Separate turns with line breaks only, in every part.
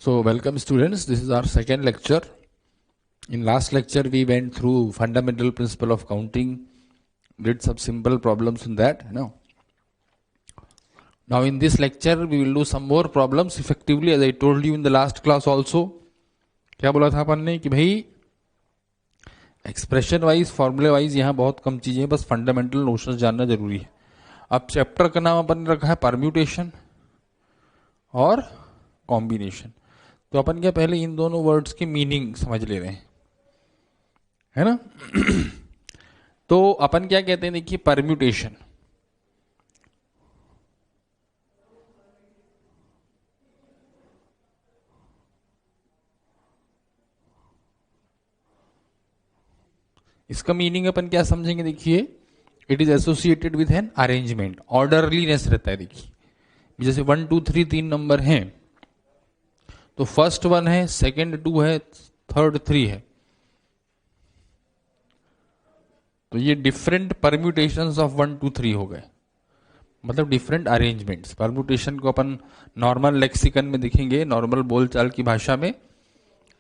So, welcome students. This is our second lecture. In last lecture, we went through fundamental principle of counting, did some simple problems in that. Now, in this lecture, we will do some more problems effectively, as I told you in the last class also. क्या बोला था अपन ने कि भाई expression wise फॉर्मूले wise यहाँ बहुत कम चीजें हैं, बस फंडामेंटल नोशंस जानना जरूरी है. अब चैप्टर का नाम अपन ने रखा है परम्यूटेशन और कॉम्बिनेशन. तो अपन क्या पहले इन दोनों वर्ड्स की मीनिंग समझ ले रहे हैं, है ना. तो अपन क्या कहते हैं, देखिए परम्यूटेशन. इसका मीनिंग अपन क्या समझेंगे, देखिए it is associated with an arrangement, orderliness रहता है. देखिए जैसे 1 2 3 तीन नंबर हैं, तो फर्स्ट 1 है, सेकंड 2 है, थर्ड 3 है. तो ये डिफरेंट परम्यूटेशंस ऑफ 1 2 3 हो गए, मतलब डिफरेंट अरेंजमेंट्स. परम्यूटेशन को अपन नॉर्मल लेक्सिकन में दिखेंगे, नॉर्मल बोलचाल की भाषा में,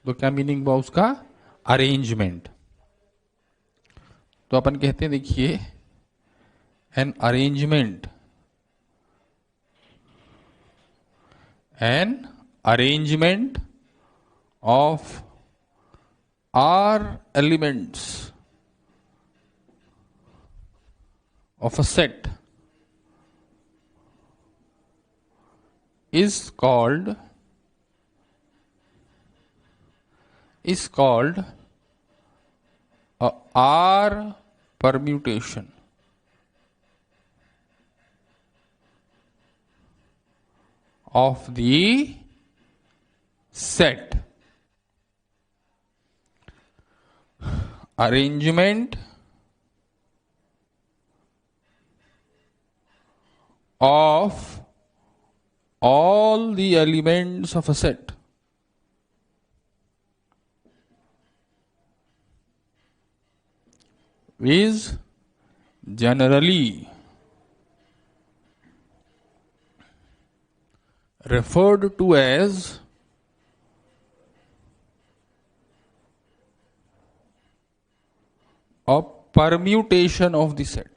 तो क्या मीनिंग हुआ उसका, अरेंजमेंट. तो अपन कहते हैं देखिए an arrangement, an arrangement of R elements of a set is called a R permutation of the set. Arrangement of all the elements of a set is generally referred to as a permutation of the set.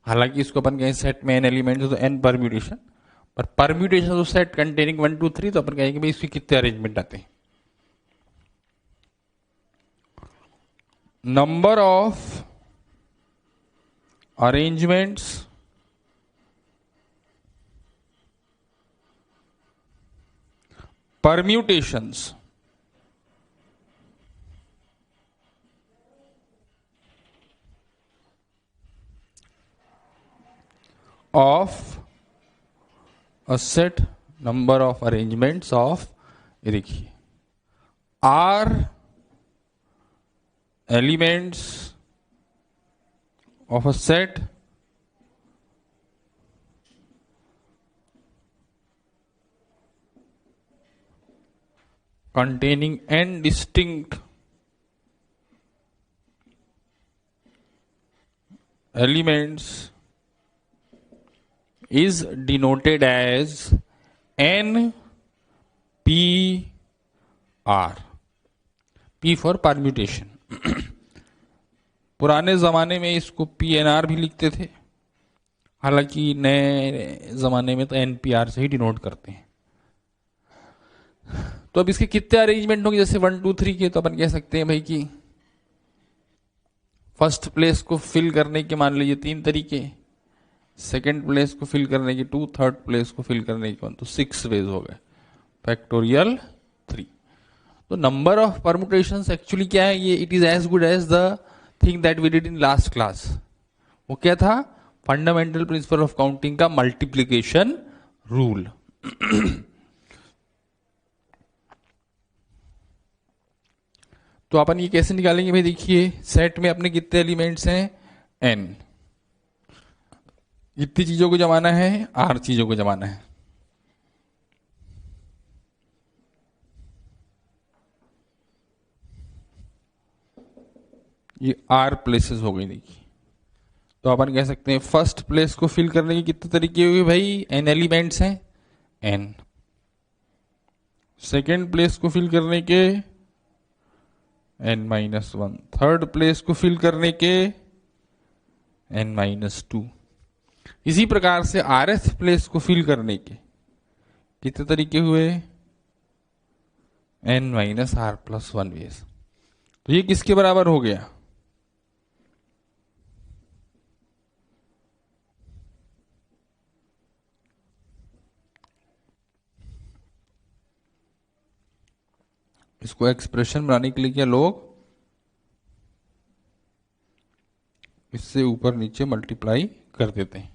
हालांकि इसको अपन कहें set में an element है तो N permutation, पर permutation तो set containing 1 2 3, तो अपन कहेंगे भाई इसमें कितने अरेंजमेंट आते हैं. Number of arrangements permutations of a set, number of arrangements of, ये देखिए R elements of a set containing n distinct elements is denoted as NPR. P for permutation. पुराने ज़माने में इसको PNR भी लिखते थे, हालांकि नए ज़माने में तो NPR से ही डिनोट करते हैं. तो अब इसके कितने अरेंजमेंट होंगे, जैसे 1 2 3 के, तो अपन कह सकते हैं भाई कि फर्स्ट प्लेस को फिल करने के मान लीजिए 3 तरीके, सेकेंड प्लेस को फिल करने की 2, थर्ड प्लेस को फिल करने की 1, तो 6 वेज हो गए, फैक्टोरियल 3. तो नंबर ऑफ परमुटेशंस एक्चुअली क्या है, ये it is as good as the thing that we did in last class. वो क्या था, फंडामेंटल प्रिंसिपल ऑफ काउंटिंग का मल्टीप्लीकेशन रूल. तो अपन ये कैसे निकालेंगे भाई, देखिए सेट में अपने कितने एलिमेंट्स हैं, n. कितनी चीजों को जमाना है, r चीजों को जमाना है. ये r प्लेसेस हो गई, देखिए तो अपन कह सकते हैं फर्स्ट प्लेस को फिल करने के कितने तरीके हुए भाई, n एलिमेंट्स हैं n। सेकेंड प्लेस को फिल करने के n-1, थर्ड प्लेस को फिल करने के n-2। इसी प्रकार से rth प्लेस को फिल करने के कितने तरीके हुए, n-r+1 वेज। तो ये किसके बराबर हो गया, इसको एक्सप्रेशन बनाने के लिए क्या लोग इससे ऊपर नीचे मल्टीप्लाई कर देते हैं।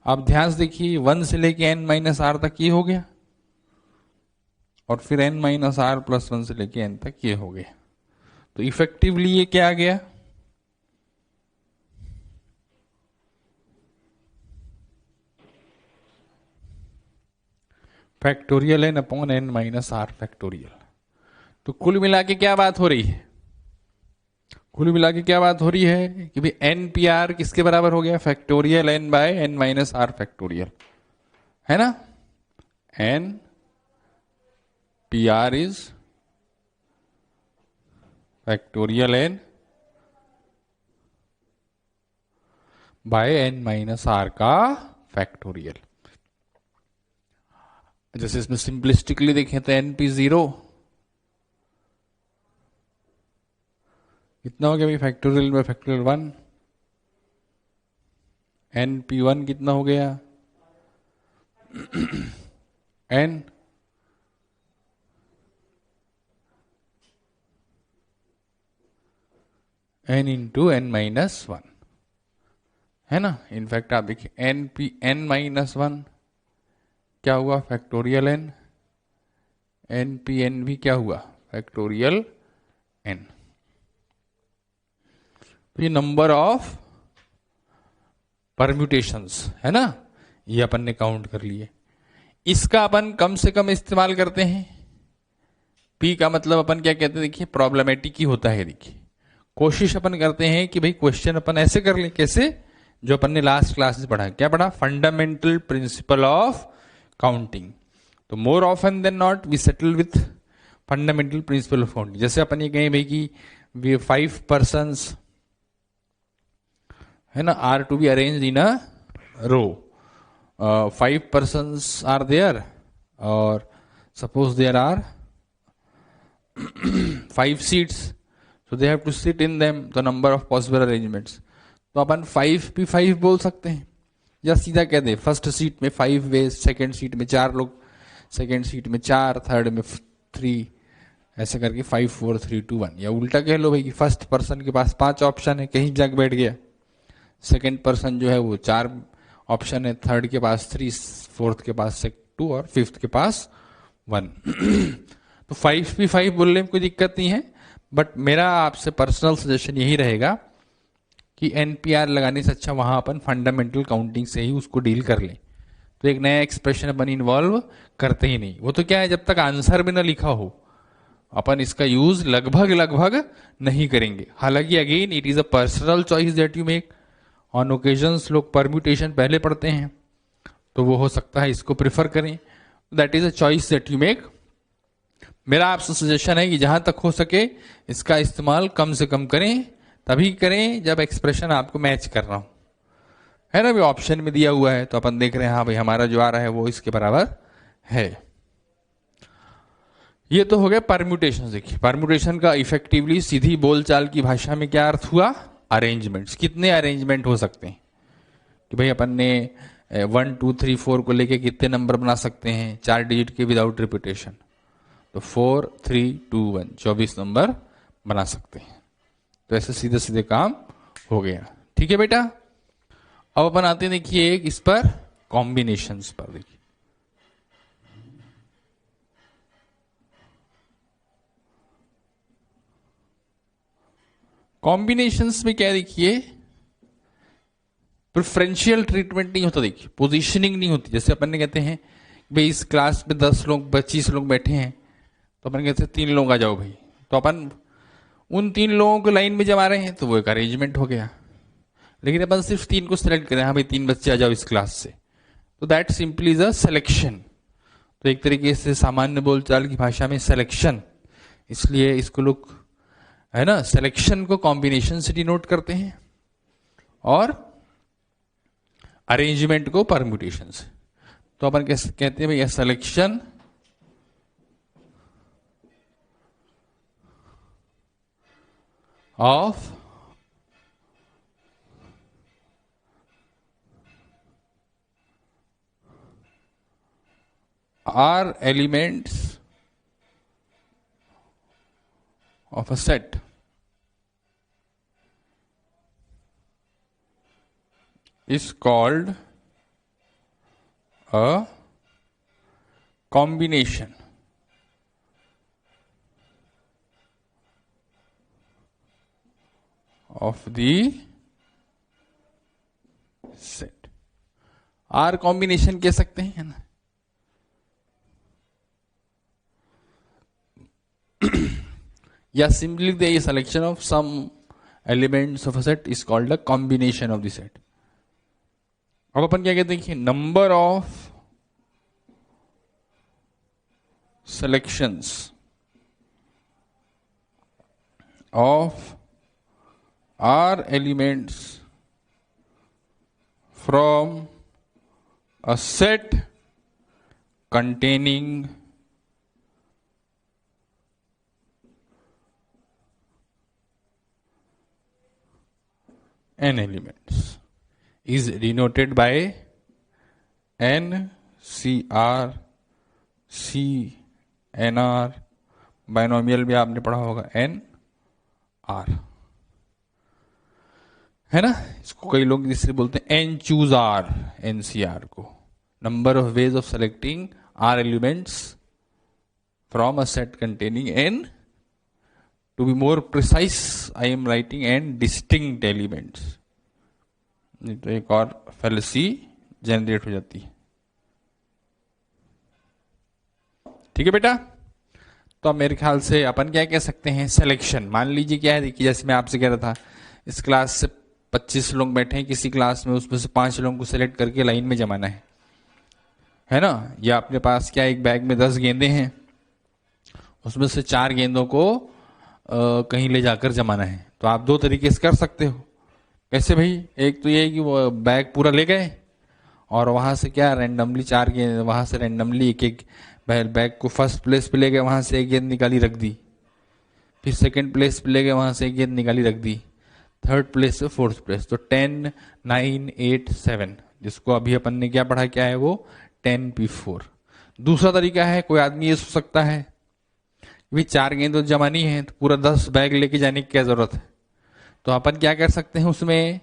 आप ध्यान से देखिए 1 से लेके n-r तक ये हो गया, और फिर n-r+1 से लेके n तक ये हो गया। तो इफेक्टिवली ये क्या आ गया, factorial n upon n-r factorial. तो कुल मिला के क्या बात हो रही है, कुल मिला के क्या बात हो रही है कि भाई npr किसके बराबर हो गया, factorial n by n-r factorial, है ना। npr is factorial n by n-r का फैक्टोरियल। जैसे इसमें सिंपलिस्टिकली देखें तो np0 कितना हो गया भाई, फैक्टोरियल बाय फैक्टोरियल 1। np1 कितना हो गया, n इंटू n-1, है ना। इनफैक्ट आप देखिए n-1 क्या हुआ, फैक्टोरियल n, npn भी क्या हुआ, फैक्टोरियल n। तो ये नंबर ऑफ परम्यूटेशंस है ना, ये अपन ने काउंट कर लिए। इसका अपन कम से कम इस्तेमाल करते हैं। P का मतलब अपन क्या कहते हैं, देखिए प्रॉब्लमेटिक ही होता है। देखिए कोशिश अपन करते हैं कि भाई क्वेश्चन अपन ऐसे कर लें, कैसे, जो अपन ने लास्ट क्लास में पढ़ा, क्या पढ़ा, फंडामेंटल प्रिंसिपल ऑफ काउंटिंग। तो more often than not we settle with fundamental principle of counting. जैसे अपन ये कहें भाई कि वी 5 पर्सन्स है ना are to be arrange in a row, 5 persons are there, और suppose there are 5 seats, so they have to sit in them, the number of possible arrangements। तो अपन 5 भी 5 बोल सकते हैं, या सीधा कह दे फर्स्ट सीट में 5 वेज, सेकेंड सीट में 4 लोग, सेकेंड सीट में 4, थर्ड में 3, ऐसे करके 5 4 3 2 1। या उल्टा कह लो भाई कि फर्स्ट पर्सन के पास 5 ऑप्शन है, कहीं जाके बैठ गया, सेकेंड पर्सन जो है वो 4 ऑप्शन है, थर्ड के पास 3, फोर्थ के पास 2 और फिफ्थ के पास 1। तो 5 भी 5 बोलने में कोई दिक्कत नहीं है, बट मेरा आपसे पर्सनल सजेशन यही रहेगा कि एनपीआर लगाने से अच्छा वहां अपन फंडामेंटल काउंटिंग से ही उसको डील कर लें। तो एक नया एक्सप्रेशन अपन इन्वॉल्व करते ही नहीं। वो तो क्या है, जब तक आंसर भी ना लिखा हो अपन इसका यूज लगभग नहीं करेंगे। हालांकि again it is a personal choice that you make. On occasions लोग परम्यूटेशन पहले पढ़ते हैं, तो वो हो सकता है इसको प्रेफर करें। That is a choice that you make. मेरा आपसे सजेशन है कि जहां तक हो सके इसका इस्तेमाल कम से कम करें, तभी करें जब एक्सप्रेशन आपको मैच कर रहा हो, है ना। भी ऑप्शन में दिया हुआ है तो अपन देख रहे हैं हाँ भाई हमारा जो आ रहा है वो इसके बराबर है। ये तो हो गया परम्यूटेशन। देखिए परम्यूटेशन का इफेक्टिवली सीधी बोलचाल की भाषा में क्या अर्थ हुआ, अरेंजमेंट्स। कितने अरेंजमेंट हो सकते हैं कि भाई अपन ने 1 2 3 4 को लेके कितने नंबर बना सकते हैं 4 डिजिट के विदाउट रिपीटेशन। तो 4 3 2 1 24 नंबर बना सकते हैं। तो ऐसे सीधे सीधे काम हो गया। ठीक है बेटा। अब अपन आते हैं देखिए एक इस पर कॉम्बिनेशंस पर। देखिए कॉम्बिनेशंस में क्या, देखिए प्रेफरेंशियल ट्रीटमेंट नहीं होता। देखिए पोजीशनिंग नहीं होती। जैसे अपन ने कहते हैं भाई इस क्लास में 10 लोग 25 लोग बैठे हैं, तो अपन कहते हैं 3 लोग आ जाओ भाई। तो अपन उन 3 लोगों को लाइन में जमा रहे हैं, तो वो एक अरेंजमेंट हो गया। लेकिन अपन सिर्फ 3 को सिलेक्ट करें, हाँ भाई 3 बच्चे आ जाओ इस क्लास से, तो that simply is a selection. तो एक तरीके से सामान्य बोलचाल की भाषा में सिलेक्शन, इसलिए इसको लोग है ना सिलेक्शन को कॉम्बिनेशन से डिनोट करते हैं और अरेंजमेंट को परम्यूटेशन से। तो अपन कैसे कहते हैं भैया, selection of R elements of a set is called a combination of the set। R combination कह सकते हैं, है ना। या simply the selection of some elements of a set is called a combination of the set. अब अपन क्या कहते हैं, number of selections of R elements from a set containing n elements is denoted by n, CR, C, NR, binomial भी आपने पढ़ा होगा N R, है ना। इसको कई लोग इसलिए बोलते हैं N चूज R, NCR को। Number of ways of selecting R elements from a set containing N, to be more precise I am writing N distinct elements. नहीं तो एक और फैलेसी जनरेट हो जाती है। ठीक है बेटा, तो अब मेरे ख्याल से अपन क्या कह सकते हैं, सिलेक्शन। मान लीजिए क्या है, देखिए जैसे मैं आपसे कह रहा था, इस क्लास से 25 लोग बैठे हैं किसी क्लास में, उसमें से 5 लोगों को सिलेक्ट करके लाइन में जमाना है ना। या अपने पास क्या एक बैग में 10 गेंदे हैं, उसमें से 4 गेंदों को कहीं ले जाकर जमाना है। तो आप 2 तरीके से कर सकते हो। कैसे भाई, एक तो ये है कि वो बैग पूरा ले गए और वहां से क्या रैंडमली 4 गेंद, वहां से रैंडमली एक एक बैग को फर्स्ट प्लेस पे ले गए, वहां से एक गेंद निकाली रख दी, फिर सेकंड प्लेस पे ले गए, वहां से एक गेंद निकाली रख दी, थर्ड प्लेस से फोर्थ प्लेस। तो 10, 9, 8, 7, जिसको अभी अपन ने क्या पढ़ा, क्या है वो 10P4। दूसरा तरीका है, कोई आदमी ये सोच सकता है भी 4 गेंद तो जमानी है, तो पूरा 10 बैग लेके जाने की क्या जरूरत है। तो अपन क्या कर सकते हैं उसमें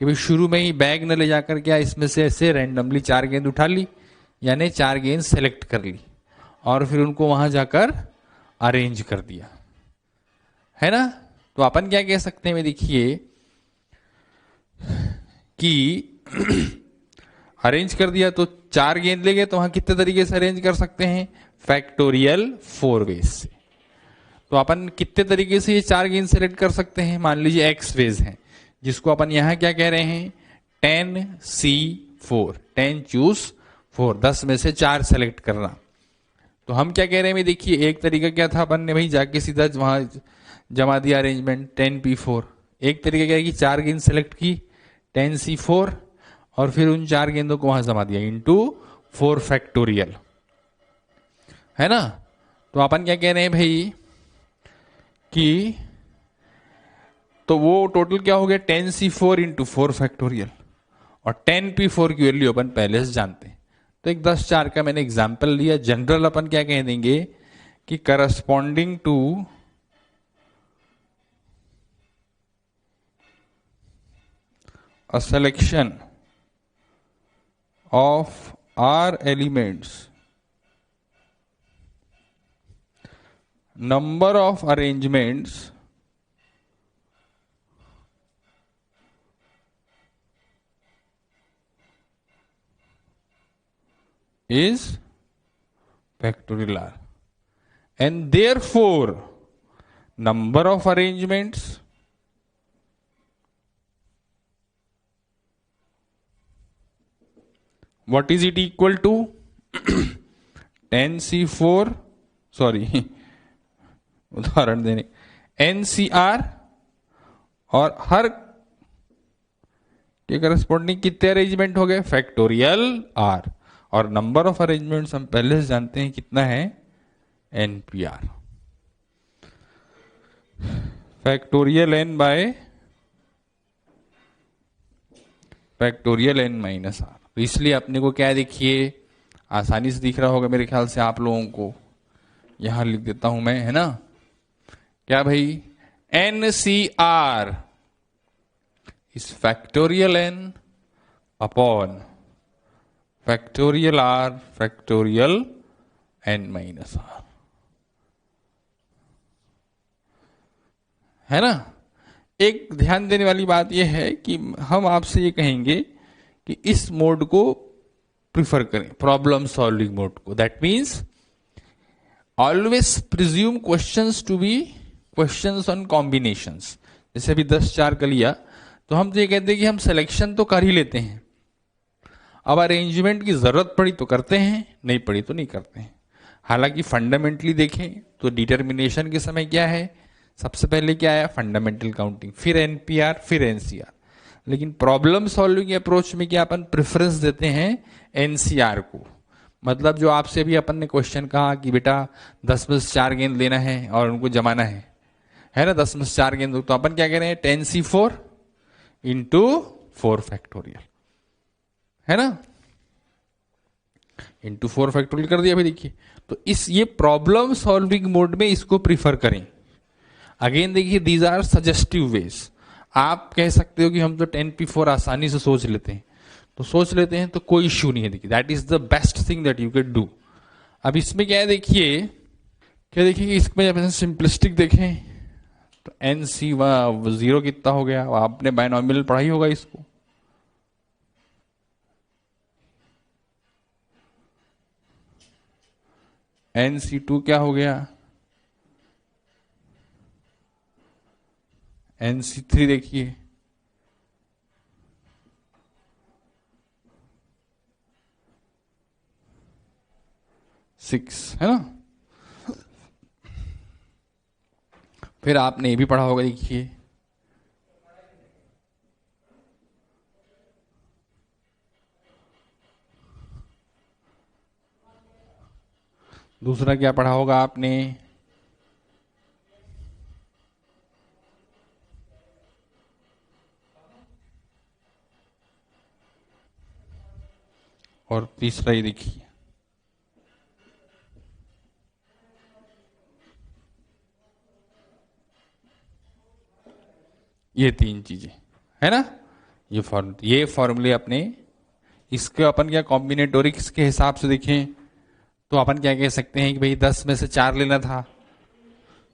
कि भाई शुरू में ही बैग न ले जाकर क्या इसमें से ऐसे रैंडमली 4 गेंद उठा ली, यानी 4 गेंद सेलेक्ट कर ली और फिर उनको वहां जाकर अरेंज कर दिया, है ना। तो अपन क्या कह सकते हैं, देखिए कि अरेंज कर दिया तो 4 गेंद ले गए, तो वहां कितने तरीके से अरेंज कर सकते हैं, फैक्टोरियल 4 वेज से। तो अपन कितने तरीके से ये 4 गेंद सेलेक्ट कर सकते हैं, मान लीजिए एक्स वेज है, जिसको अपन यहां क्या कह रहे हैं 10C4, 10 चूज 4, 10 में से 4 सेलेक्ट करना। तो हम क्या कह रहे हैं, देखिए एक तरीका क्या था, अपन ने भाई जाके सीधा वहां जमा दिया अरेंजमेंट 10P4। एक तरीका क्या है कि 4 गेंद सेलेक्ट की 10C4 और फिर उन 4 गेंदों को वहां जमा दिया इनटू 4 फैक्टोरियल, है ना। तो अपन क्या कह रहे हैं भाई कि तो वो टोटल क्या हो गया 10C4 इंटू 4 फैक्टोरियल, और 10P4 की वैल्यू अपन पहले से जानते हैं। तो एक 10-4 का मैंने एग्जाम्पल लिया। जनरल अपन क्या कह देंगे कि corresponding to a selection of R elements, number of arrangements is factorial R, and therefore number of arrangements what is it equal to 10C4, sorry उदाहरण देने, NCR और हर के करस्पॉन्डिंग कितने अरेंजमेंट हो गए, फैक्टोरियल R, और नंबर ऑफ अरेंजमेंट्स हम पहले से जानते हैं कितना है, NPR, factorial N bye factorial N minus R। तो इसलिए अपने को क्या देखिए, आसानी से दिख रहा होगा मेरे ख्याल से आप लोगों को, यहां लिख देता हूं मैं, है ना, क्या भाई, NCR is factorial N upon factorial R factorial N minus R, है ना। एक ध्यान देने वाली बात यह है कि हम आपसे ये कहेंगे कि इस मोड को प्रिफर करें, प्रॉब्लम सॉल्विंग मोड को। That means always presume questions to be questions on combinations. जैसे अभी 10-4 का लिया तो हम तो ये कहते हैं कि हम सिलेक्शन तो कर ही लेते हैं, अब अरेंजमेंट की जरूरत पड़ी तो करते हैं, नहीं पड़ी तो नहीं करते हैं। हालांकि फंडामेंटली देखें तो डिटर्मिनेशन के समय क्या है, सबसे पहले क्या आया, फंडामेंटल काउंटिंग, फिर NPR, फिर NCR। लेकिन प्रॉब्लम सॉल्विंग अप्रोच में क्या अपन प्रेफरेंस देते हैं, NCR को। मतलब जो आपसे भी अपन ने क्वेश्चन कहा कि बेटा 10 में से 4 गेंद लेना है और उनको जमाना है ना, 10 में से 4 गेंद, तो अपन क्या कह रहे हैं, 10C4 इंटू 4 फैक्टोरियल, है ना, इंटू 4 फैक्टोरियल कर दिया। भाई देखिए, तो इस ये प्रॉब्लम सॉल्विंग मोड में इसको प्रीफर करें। अगेन देखिए, दीज आर सजेस्टिव वेज। आप कह सकते हो कि हम तो 10P4 आसानी से सोच लेते हैं, तो सोच लेते हैं, तो कोई इश्यू नहीं है। देखिए, that is the best thing that you can do. अब इसमें क्या है, देखिए क्या, देखिए इसमें जब सिंपलिस्टिक देखें तो NC0 कितना हो गया, आपने बायनॉमियल पढ़ाई होगा इसको, NC2 क्या हो गया, NC3 देखिए, सिक्स, है ना। फिर आपने ये भी पढ़ा होगा, देखिए दूसरा क्या पढ़ा होगा आपने, और तीसरा ये देखिए, ये 3 चीजें, है ना। ये फॉर्मूले अपने, इसके अपन क्या कॉम्बिनेटोरिक्स के हिसाब से देखें तो अपन क्या कह सकते हैं कि भाई 10 में से 4 लेना था,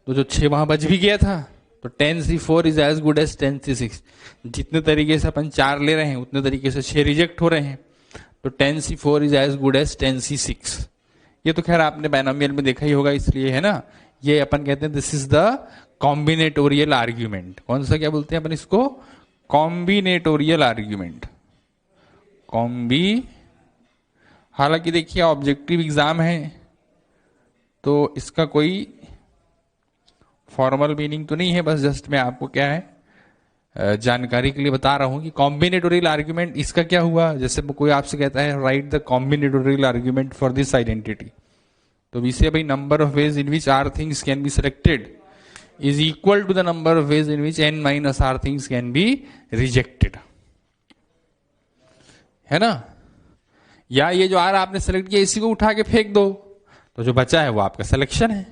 तो जो 6 वहां बच भी गया था, तो 10C4 is as good as 10C6। जितने तरीके से अपन 4 ले रहे हैं उतने तरीके से 6 रिजेक्ट हो रहे हैं, तो 10C4 is as good as 10C6। ये तो खैर आपने बायनॉमियल में देखा ही होगा, इसलिए, है ना। ये अपन कहते हैं this is the combinatorial argument. कौन सा क्या बोलते हैं अपन इसको, कॉम्बिनेटोरियल आर्ग्यूमेंट, हालांकि देखिए ऑब्जेक्टिव एग्जाम है तो इसका कोई फॉर्मल मीनिंग तो नहीं है, बस जस्ट मैं आपको क्या है जानकारी के लिए बता रहा हूं कि कॉम्बिनेटोरियल आर्ग्यूमेंट इसका क्या हुआ। जैसे कोई आपसे कहता है write the combinatorial argument for this identity, तो वी से भाई number of ways in which R things can be selected is equal to the number of ways in which n minus R things can be rejected, है ना। या ये जो are आपने select किया इसी को उठा के फेंक दो, तो जो बचा है वो आपका सिलेक्शन है।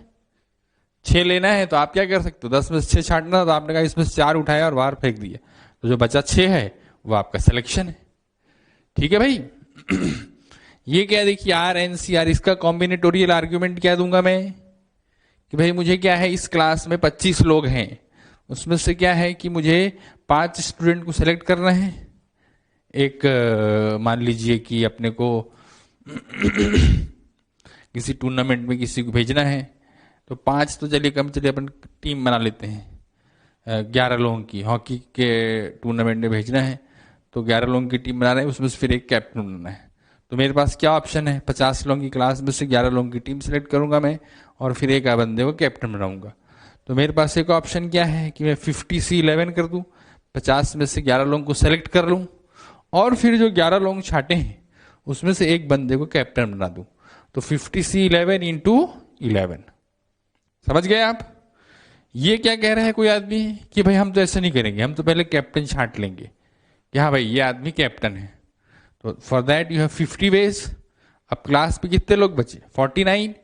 6 लेना है तो आप क्या कर सकते हो, 10 में से 6 छांटना, तो आपने कहा इसमें से 4 उठाया और बाहर फेंक दिया, तो जो बचा 6 है वो आपका सिलेक्शन है। ठीक है भाई। ये क्या, देखिए RNCR, इसका कॉम्बिनेटोरियल आर्ग्यूमेंट क्या दूंगा मैं कि भाई मुझे क्या है, इस क्लास में 25 लोग हैं, उसमें से क्या है कि मुझे 5 स्टूडेंट को सेलेक्ट करना है। एक मान लीजिए कि अपने को किसी टूर्नामेंट में किसी को भेजना है, तो 5 तो चलिए कम, चलिए अपन टीम बना लेते हैं 11 लोगों की, हॉकी के टूर्नामेंट में भेजना है, तो 11 लोगों की टीम बना रहे हैं, उसमें से फिर एक कैप्टन बनना है, तो मेरे पास क्या ऑप्शन है, 50 लोगों की क्लास में से 11 लोगों की टीम सेलेक्ट करूंगा मैं, और फिर एक बंदे को कैप्टन बनाऊंगा। तो मेरे पास एक ऑप्शन क्या है कि मैं 50C11 कर दूं, 50 में से 11 लोगों को सेलेक्ट कर लूं, और फिर जो 11 लोग छाटे हैं उसमें से एक बंदे को कैप्टन बना दूं। तो 50C11 इंटू 11। समझ गए आप? ये क्या कह रहा है कोई आदमी कि भाई हम तो ऐसा नहीं करेंगे, हम तो पहले कैप्टन छांट लेंगे कि हाँ भाई ये आदमी कैप्टन है। तो for that you have 50 ways. अब क्लास में कितने लोग बचे, 49,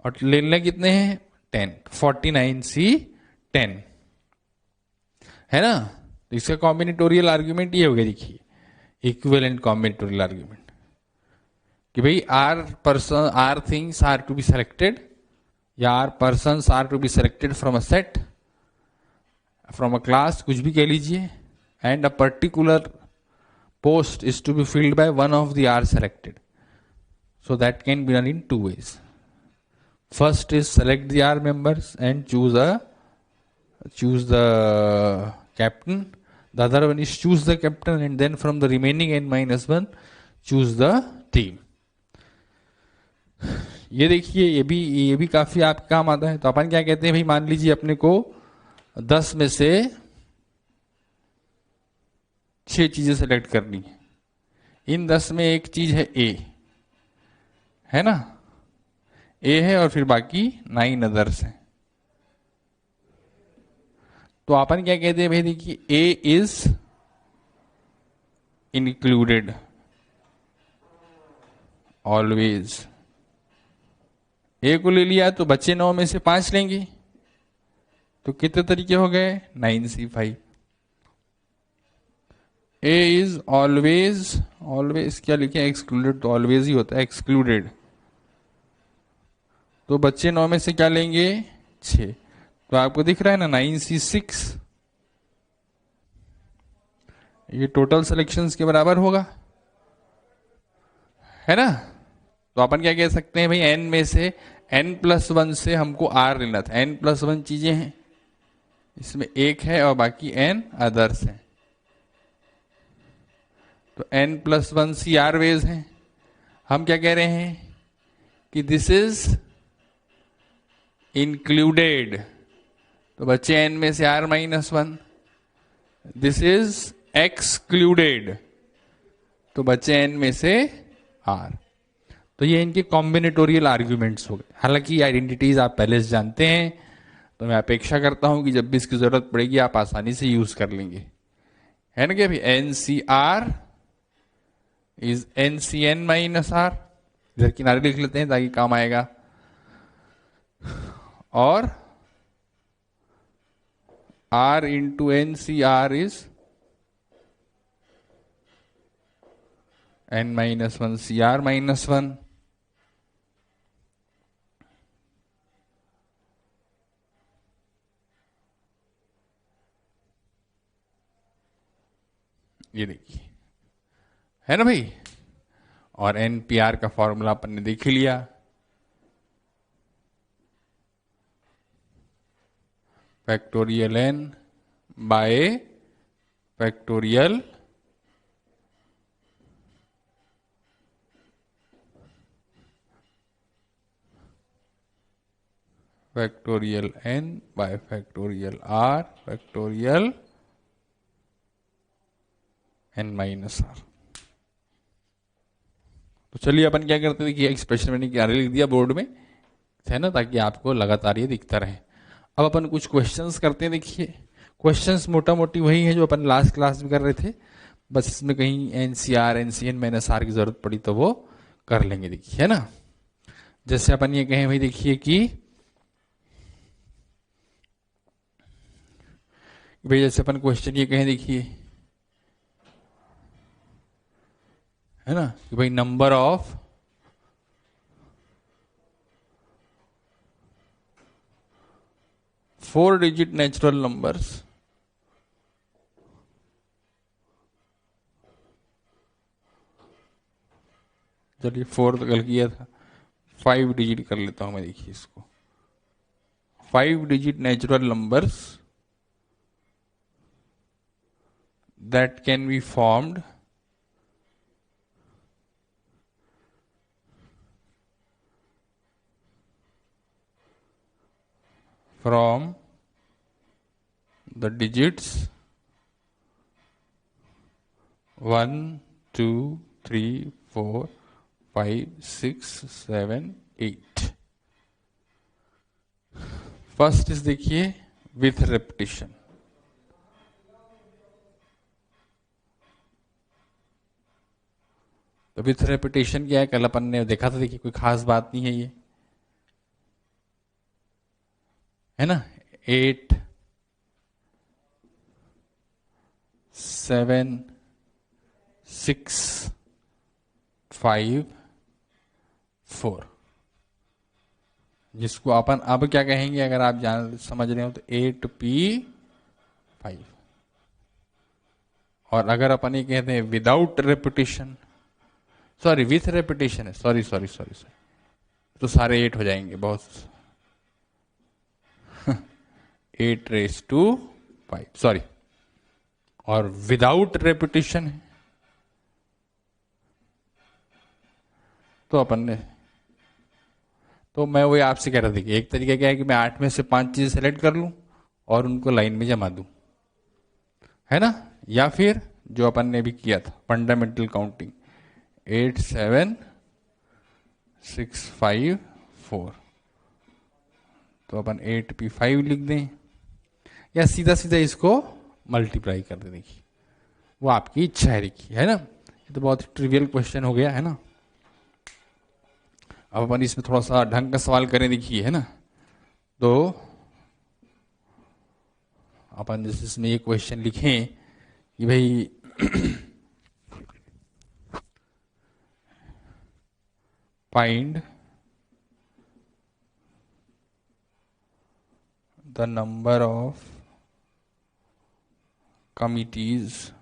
और ले लेना कितने हैं, 10। 49C10 है ना। तो इसका कॉम्बिनेटोरियल आर्ग्यूमेंट ये हो गया, देखिए इक्विवेलेंट कॉम्बिनेटोरियल आर्ग्यूमेंट कि भाई r things are to be selected, या r persons are to be selected from a set, from a class, कुछ भी कह लीजिए, and a particular post is to be filled by one of the R selected. So that can be done in two ways. First is select the R members and choose the captain. The other one is choose the captain and then from the remaining n-1 choose the team. ये देखिए ये भी काफी आपके काम आता है। तो अपन क्या कहते हैं भाई, मान लीजिए अपने को 10 में से 6 चीजें सेलेक्ट करनी है। इन 10 में एक चीज है ए, है ना, ए है, और फिर बाकी 9 अदर्स हैं। तो अपन क्या कहते हैं भाई, देखिए ए इज इंक्लूडेड ऑलवेज। ए को ले लिया तो बच्चे 9 में से 5 लेंगे, तो कितने तरीके हो गए, 9C5। ए इज ऑलवेज क्या लिखे, एक्सक्लूडेड, तो ऑलवेज ही होता है एक्सक्लूडेड। तो बच्चे 9 में से क्या लेंगे, 6। तो आपको दिख रहा है ना 9C6, ये टोटल सिलेक्शंस के बराबर होगा, है ना। तो अपन क्या कह सकते हैं भाई, n में से n+1 से हमको r लेना था। n+1 चीजें हैं, इसमें एक है और बाकी n अदर्स हैं। तो n+1 CR वेज हैं। हम क्या कह रहे हैं कि दिस इज इंक्लूडेड, तो बच्चे n में से R-1। दिस इज एक्सक्लूडेड, तो बच्चे n में से R। तो ये इनके कॉम्बिनेटोरियल आर्ग्यूमेंट्स हो गए। हालांकि आइडेंटिटीज आप पहले से जानते हैं, तो मैं अपेक्षा करता हूं कि जब भी इसकी जरूरत पड़ेगी आप आसानी से यूज कर लेंगे, है ना। कि अभी NCR इज NCn-R, इधर किनारे लिख लेते हैं ताकि काम आएगा, और R into NCR is n-1 CR-1। ये देखिए, है ना भाई। और NPR का फॉर्मूला अपन ने देख लिया, factorial n bye factorial n bye factorial r factorial n-R। तो चलिए अपन क्या करते हैं, देखिए एक्सप्रेशन मैंने क्या लिख दिया बोर्ड में, है ना, ताकि आपको लगातार ये दिखता रहे। अब अपन कुछ क्वेश्चंस करते हैं। देखिए क्वेश्चंस मोटा मोटी वही है जो अपन लास्ट क्लास में कर रहे थे, बस इसमें कहीं NCR NCn-R की जरूरत पड़ी तो वो कर लेंगे, देखिए, है ना। जैसे अपन ये कहें भाई, देखिए कि भाई जैसे अपन क्वेश्चन ये कहें, देखिए, है ना, कि भाई number of four digit natural numbers चलिए 4 तो कल किया था, 5 डिजिट कर लेता हूं मैं। देखिए इसको 5 digit natural numbers that can be formed from the digits 1 2 3 4 5 6 7 8। First is देखिए विथ रेपिटेशन। तो विथ रेपिटेशन क्या है, कल अपन ने देखा था, देखिए कोई खास बात नहीं है ये, है ना। 8 7 6 5 4, जिसको अपन अब क्या कहेंगे अगर आप जान समझ रहे हो तो 8p5। और अगर अपन ये कहते हैं without repetition, sorry with repetition है, सॉरी सॉरी सॉरी सॉरी, तो सारे 8 हो जाएंगे, बहुत 8^5, सॉरी। और विदाउट रेपिटेशन है तो अपन ने, तो मैं वही आपसे कह रहा था कि एक तरीका क्या है कि मैं 8 में से 5 चीजें सेलेक्ट कर लूं और उनको लाइन में जमा दूं, है ना। या फिर जो अपन ने भी किया था फंडामेंटल काउंटिंग, 8 7 6 5 4, तो अपन 8p5 लिख दें या सीधा सीधा इसको मल्टीप्लाई कर दें, देखिए वो आपकी इच्छा है, देखिए, है ना। ये तो बहुत ट्रिवियल क्वेश्चन हो गया, है ना। अब अपन इसमें थोड़ा सा ढंग का सवाल करें, देखिए, है ना। तो अपन जैसे इसमें ये क्वेश्चन लिखें कि भाई find the number of committees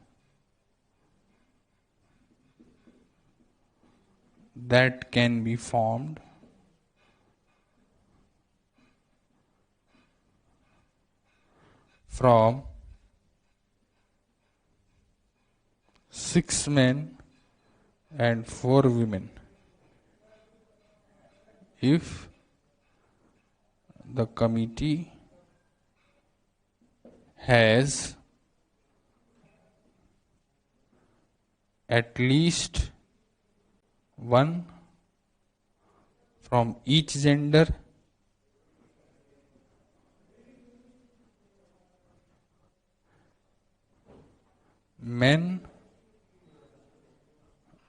that can be formed from 6 men and 4 women if the committee has at least one from each gender men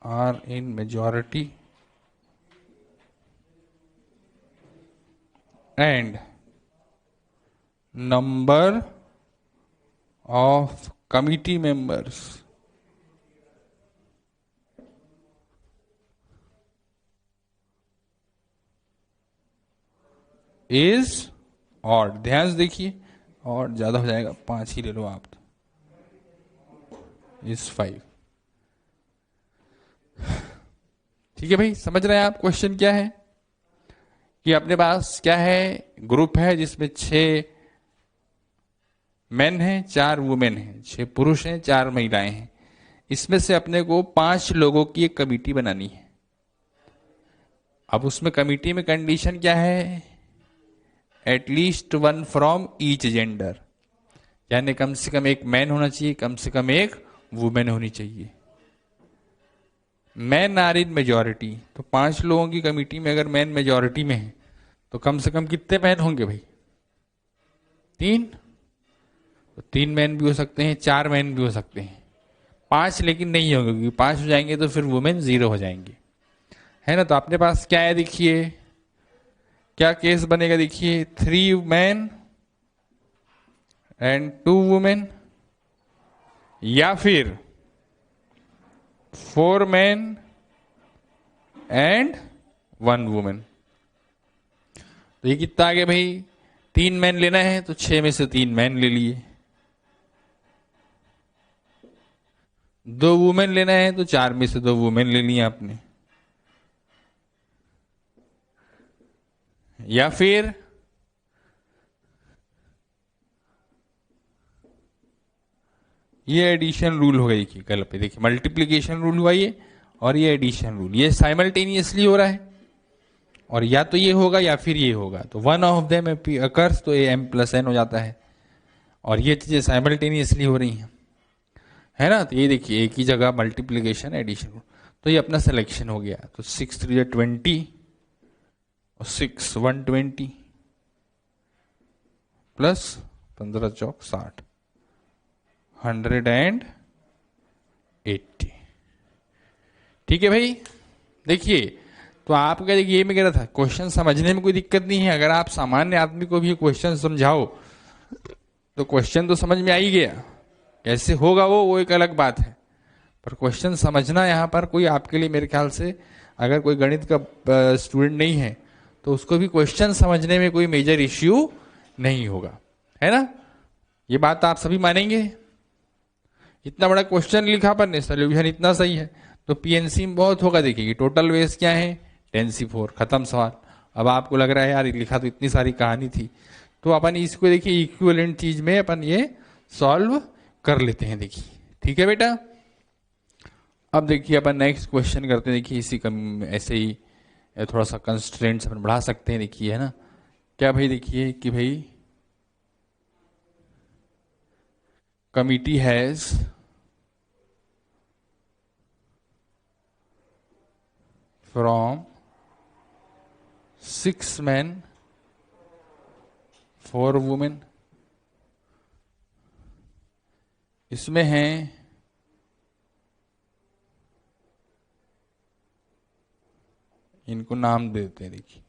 are in majority and number of committee members is odd. ध्यान से देखिए, और ज्यादा हो जाएगा, 5 ही ले लो आप, is 5। ठीक है भाई, समझ रहे हैं आप क्वेश्चन क्या है कि अपने पास क्या है, ग्रुप है जिसमें 6 मेन हैं, 4 वुमेन हैं, 6 पुरुष हैं, 4 महिलाएं हैं। इसमें से अपने को 5 लोगों की एक कमिटी बनानी है। अब उसमें कमिटी में कंडीशन क्या है, एटलीस्ट 1 फ्रॉम ईच जेंडर, यानी कम से कम एक मैन होना चाहिए, कम से कम एक वुमेन होनी चाहिए। मैन आर इन मेजॉरिटी, तो 5 लोगों की कमिटी में अगर मैन मेजॉरिटी में है तो कम से कम कितने मैन होंगे भाई, 3। तो 3 मैन भी हो सकते हैं, 4 मैन भी हो सकते हैं, 5 लेकिन नहीं होंगे, क्योंकि 5 हो जाएंगे तो फिर वुमेन 0 हो जाएंगे, है ना। तो अपने पास क्या है, देखिए क्या केस बनेगा, देखिए 3 मैन एंड 2 वुमेन, या फिर 4 मैन एंड 1 वुमेन। तो ये कितना आ गया भाई, 3 मैन लेना है तो 6 में से 3 मैन ले लिए, 2 वुमेन लेना है तो 4 में से 2 वुमेन ले लिए आपने, या फिर ये एडिशन रूल हो गई, देखिए कल पे देखिए मल्टीप्लिकेशन रूल हुआ ये, और ये एडिशन रूल, ये साइमल्टेनियसली हो रहा है, और या तो ये होगा या फिर ये होगा, तो वन ऑफ देम अकर्स तो ये m+n हो जाता है, और ये चीजें साइमल्टेनियसली हो रही हैं, है ना। तो ये देखिए एक ही जगह मल्टीप्लीकेशन एडिशन, तो ये अपना सिलेक्शन हो गया। तो 6 3 20 और 6 120 प्लस 15 चौक 60 180। ठीक है भाई। देखिए तो आपका देखिए, ये मैं कह रहा था क्वेश्चन समझने में कोई दिक्कत नहीं है। अगर आप सामान्य आदमी को भी क्वेश्चन समझाओ तो क्वेश्चन तो समझ में आ ही गया, कैसे होगा वो एक अलग बात है, पर क्वेश्चन समझना यहाँ पर कोई आपके लिए, मेरे ख्याल से अगर कोई गणित का स्टूडेंट नहीं है तो उसको भी क्वेश्चन समझने में कोई मेजर इश्यू नहीं होगा, है ना। ये बात आप सभी मानेंगे। इतना बड़ा क्वेश्चन लिखा पर ने सोल्यूशन इतना सही है, तो पीएनसी में बहुत होगा। देखिए टोटल वेज क्या है 10c4, खत्म सवाल। अब आपको लग रहा है यार लिखा तो इतनी सारी कहानी थी, तो अपन इसको देखिए इक्विवेलेंट चीज में अपन ये सॉल्व कर लेते हैं। देखिए ठीक है बेटा। अब देखिए अपन नेक्स्ट क्वेश्चन करते हैं। देखिए इसी कम ऐसे ही थोड़ा सा कंस्ट्रेंट्स अपन बढ़ा सकते हैं। देखिए है ना क्या भाई, देखिए कि भाई committee has from 6 men 4 women। इसमें हैं इनको नाम देते हैं। देखिए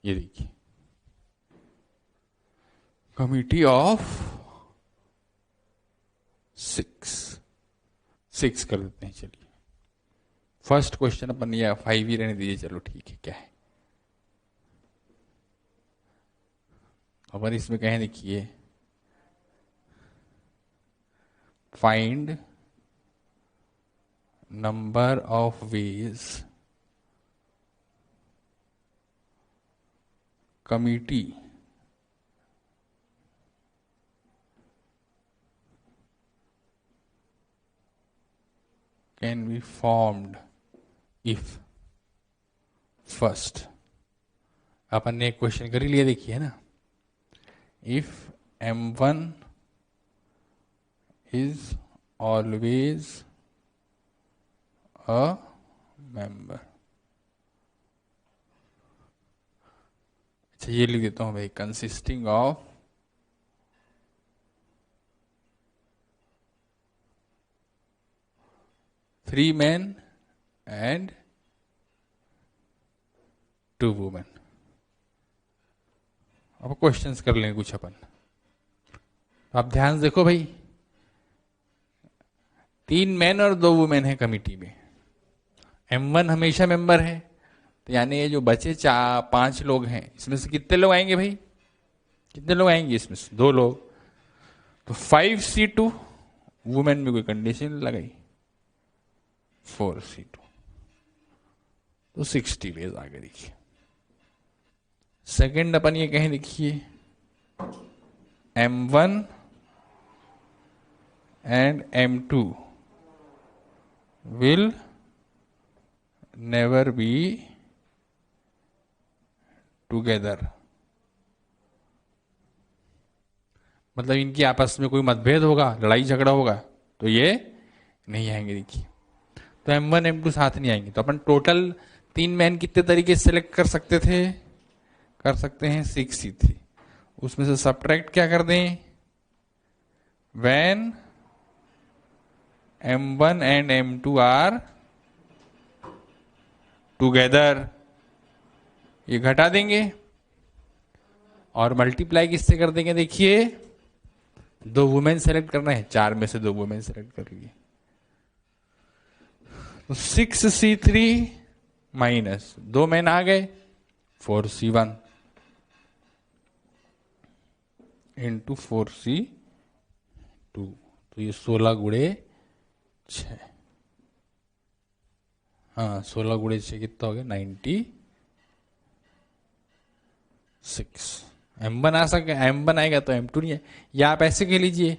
ये देखिए कमिटी ऑफ 6 कर देते हैं। चलिए फर्स्ट क्वेश्चन अपन या 5 ही रहने दीजिए, चलो ठीक है। क्या है अपन इसमें कहें, देखिए find number of ways committee can be formed if first. अपन ने एक क्वेश्चन कर ही लिया, देखिए है ना। If m1 is always a member। अच्छा ये लिख देता हूं भाई, consisting of three man and 2 women. अब क्वेश्चंस कर लेंगे कुछ अपन। आप ध्यान से देखो भाई, 3 मैन और 2 वुमेन है कमिटी में। m1 हमेशा मेंबर है, तो यानी ये जो बचे 5 लोग हैं, इसमें से कितने लोग आएंगे भाई, कितने लोग आएंगे इसमें से 2 लोग। तो 5c2 वुमेन में कोई कंडीशन लगाई 4c2, तो 60 वेज आगे। देखिए सेकंड अपन ये कहें, देखिए m1 and m2 will never be together। मतलब इनकी आपस में कोई मतभेद होगा, लड़ाई झगड़ा होगा, तो ये नहीं आएंगे। देखिए तो m1 m2 साथ नहीं आएंगे, तो अपन टोटल 3 मैन कितने तरीके से सिलेक्ट कर सकते थे, कर सकते हैं 6c3। उसमें से सब्ट्रैक्ट क्या कर दें, when m1 and m2 are together, ये घटा देंगे और मल्टीप्लाई किससे कर देंगे। देखिए 2 वुमेन सेलेक्ट करना है, 4 में से 2 वुमेन सेलेक्ट कर लिए, तो 6c3 माइनस 2 मैन आ गए 4c1 इंटू 4c2, तो ये 16 गुणे 6, हाँ 16 गुणे 6 कितना हो गया 96। M1 आ सके, M1 आएगा तो M2 नहीं आए, या आप ऐसे कह लीजिए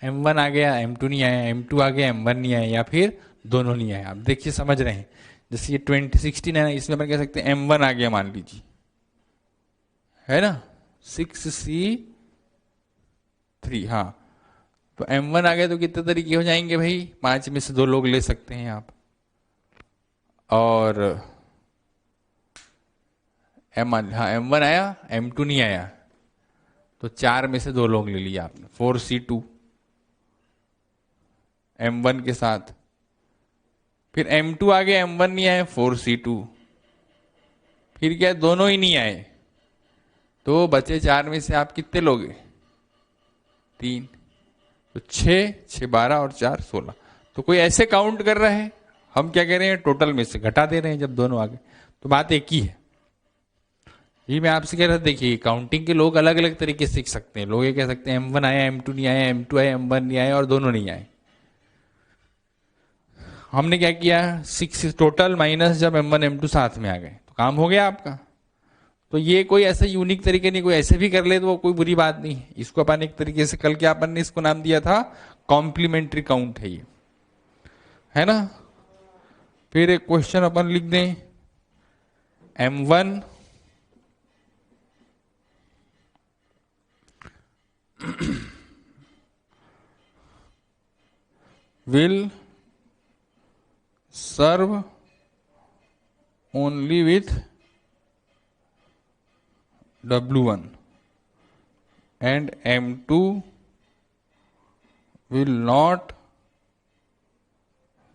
M1 आ गया M2 नहीं आया, M2 आ गया M1 नहीं आया, या फिर दोनों नहीं आए। आप देखिए समझ रहे हैं, जैसे ये 2016 है ना, इसमें अपन कह सकते हैं M1 आ गया मान लीजिए, है ना, 6C3, हाँ, तो M1 आ गया तो कितने तरीके हो जाएंगे भाई, 5 में से 2 लोग ले सकते हैं आप। और हाँ M1 आया M2 नहीं आया, तो 4 में से 2 लोग ले लिया आपने, 4C2 M1 के साथ। फिर M2 आ गया M1 नहीं आया, 4C2। फिर क्या, दोनों ही नहीं आए, तो बचे 4 में से आप कितने लोगे, 3, तो 6, 6 12 और 4 16। तो कोई ऐसे काउंट कर रहा है, हम क्या कह रहे हैं, टोटल में से घटा दे रहे हैं जब दोनों आ गए, तो बात एक ही है। ये मैं आपसे कह रहा था, देखिए काउंटिंग के लोग अलग अलग तरीके से सीख सकते हैं। लोग ये कह सकते हैं M1 आया M2 नहीं आया, M2 आया M1 नहीं आया, और दोनों नहीं आए। हमने क्या किया, 6 टोटल माइनस जब M1 M2 साथ में आ गए, तो काम हो गया आपका। तो ये कोई ऐसा यूनिक तरीके नहीं, कोई ऐसे भी कर ले तो वो कोई बुरी बात नहीं है। इसको अपन एक तरीके से, कल क्या अपन ने इसको नाम दिया था, कॉम्प्लीमेंट्री काउंट है ये, है ना। फिर एक क्वेश्चन अपन लिख दें, M1 will serve only with W1 and M2 will not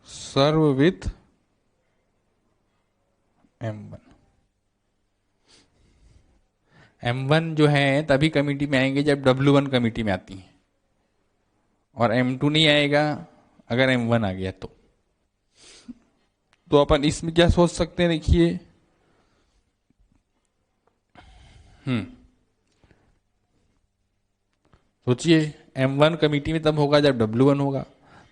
serve with M1। M1 जो है तभी कमिटी में आएंगे जब W1 कमिटी में आती है, और M2 नहीं आएगा अगर M1 आ गया तो अपन इसमें क्या सोच सकते हैं, देखिए सोचिए, M1 कमिटी में तब होगा जब W1 होगा।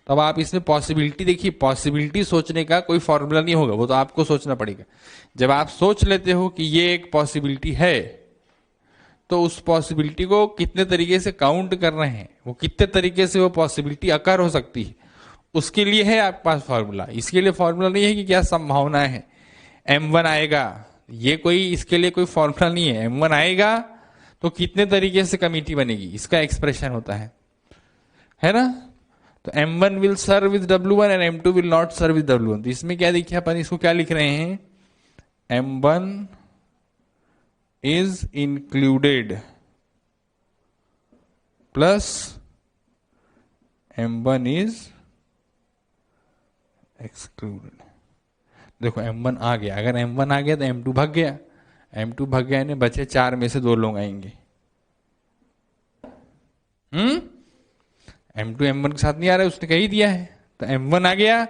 तब आप इसमें पॉसिबिलिटी देखिए, पॉसिबिलिटी सोचने का कोई फॉर्मूला नहीं होगा, वो तो आपको सोचना पड़ेगा। जब आप सोच लेते हो कि ये एक पॉसिबिलिटी है, तो उस पॉसिबिलिटी को कितने तरीके से काउंट कर रहे हैं, वो कितने तरीके से वो पॉसिबिलिटी अकर हो सकती है, उसके लिए है आपके पास फॉर्मूला। इसके लिए फॉर्मूला नहीं है कि क्या संभावना है M1 आएगा, ये कोई इसके लिए कोई फॉर्मूला नहीं है। M1 आएगा तो कितने तरीके से कमिटी बनेगी, इसका एक्सप्रेशन होता है ना। तो M1 will serve with W1 and M2 will not serve with W1। तो इसमें क्या देखिए अपन इसको क्या लिख रहे हैं, M1 is included plus M1 is excluded। देखो M1 आ गया, अगर M1 आ गया तो M2 भाग गया, M2 भाग गया ने बचे 4 में से 2 लोग आएंगे। M2 M1 के साथ नहीं आ रहा है, उसने कह ही दिया है, तो M1 आ गया